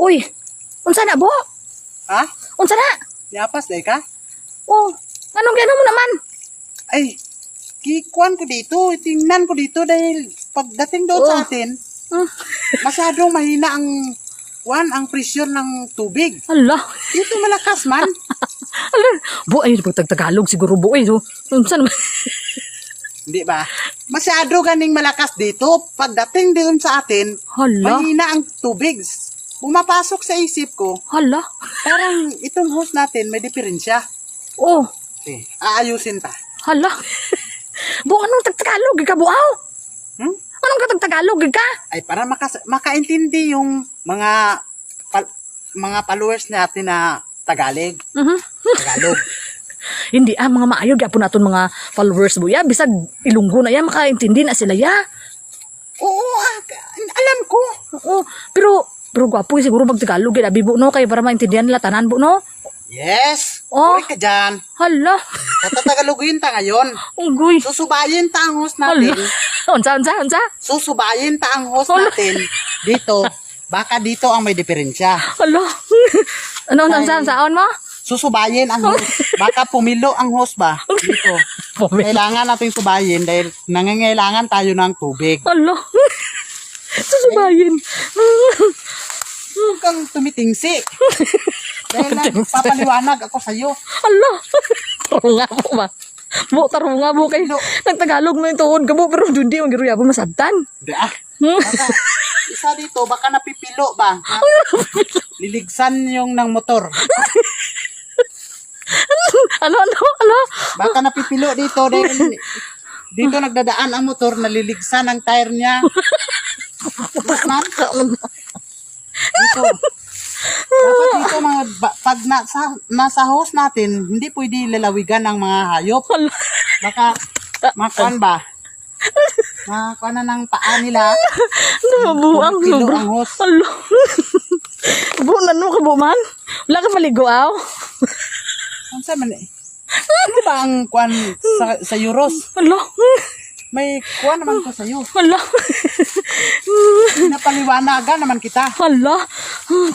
Uy, unsa na, bo? Ha? Unsa na? Yapas day ka? Oh, anong gano'n mo naman? Ay, kikuan ko dito. Tingnan ko dito dahil pagdating doon sa atin, masyadong mahina ang presyon ng tubig. Ala. Dito malakas man. Ala. Bo, ay, Tagalog siguro, bo. Eh. So, unsa naman? Hindi ba? Masyado ganing malakas dito. Pagdating doon sa atin, Hala. mahina ang tubig. Pumapasok sa isip ko, Hala. parang itong hose natin may diferensya. Oh, Aayusin pa. hala. Bo, anong Tagalog ka, bo? Hmm? Anong Tagalog ka? Ay para makaintindi yung mga followers natin na Tagalog. Tagalog. Hindi mga maayog yapon naton mga followers mo ya bisag Ilonggo na ya makaintindi na sila ya. Oo, alam ko. Oo, pero gwapo siguro mag Tagalog gid abi bo no kay para maintindihan nila tanan bo no. Yes. Oh. Uy ka dyan. Hala. Tatatagaloguin ta ngayon. Unggoy. Susubayin ta ang host Hala. natin. Unsa? Susubayin ta ang host Hala. natin dito. Baka dito ang may diferensya. Hala. Ano saon mo? Susubayin ang host. Baka pumilo ang host ba? Dito. Kailangan natin subayin dahil nangangailangan tayo ng tubig. Hala. Susubayin. Huwag kang tumitingsi. Dahil papaliwanag ako sa'yo. Hala. Tarunga po ba? Bo, tarunga po kay nagtagalog mo yung tuod ka po pero hindi ang giruya po masabtan. Hindi Baka, isa dito, baka napipilo ba? Ha? Liligsan yung ng motor. Ano? Baka napipilo dito dahil dito nagdadaan ang motor, naliligsan ang tire niya. Man? Dito. Dapat dito pag nasa host natin, hindi pwede lalawigan ng mga hayop. Baka makuan ba? Makuan na ng paa nila. Nabuang Pilo sobra. ang host. Alo. Bunan mo ka man? Wala ka maligo aw? Ano sa man eh? Ano ba ang kuan sa Euros? Alo. May kuan naman ko sa iyo. Hala. Napaliwanagan naman kita. Hala.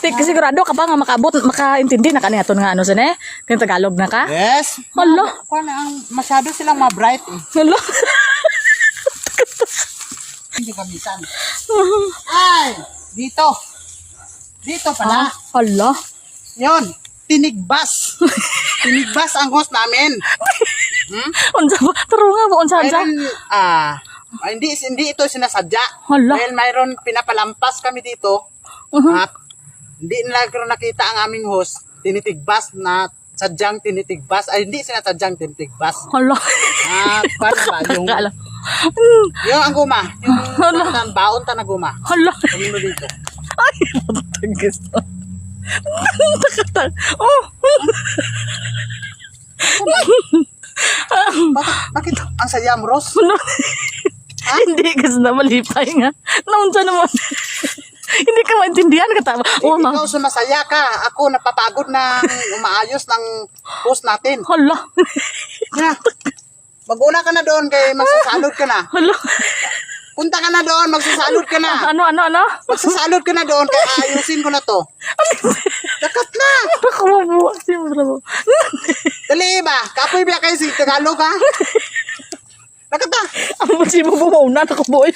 Tik sigurado ka pa nga makaintindi na kaniya nga ano sine? Kaya Tagalog na ka? Yes. Hala. Kuan ang masyado silang ma-bright eh. Hala. Hindi kamisan. Ay, dito. Dito pala. Hala. Yon, tinigbas. Tinigbas ang host namin. Unsa ba? Tarunga ba unsa? Hindi ito sinasadya. Hala. Dahil mayroon pinapalampas kami dito. At hindi nila nakita ang aming host. Tinitigbas na sadyang tinitigbas. Ay, hindi sinasadyang tinitigbas. Hala. Paano ba? Yung ang guma. Yung baon ta na guma. Hala. Kunin mo dito. Ay, matagis to. Oh. Bakit ang saya mo, Ros? Hindi kasi na malipay nga. Naunsa naman. Hindi ka maintindihan ka tama. Ikaw sumasaya ka. Ako napapagod na umaayos ng post natin. Hala. Na, mag-una ka na doon kay magsasalod ka na. Hala. Punta ka na doon, magsasalod ka na. Ano? Magsasalod ka na doon kaya ayusin ko na to. Dakat na. Ako mabuha siya mo. Dali ba? Kapoy ba kayo si Tagalog ha? Dakat na. Ang masimo mo mauna ako boy.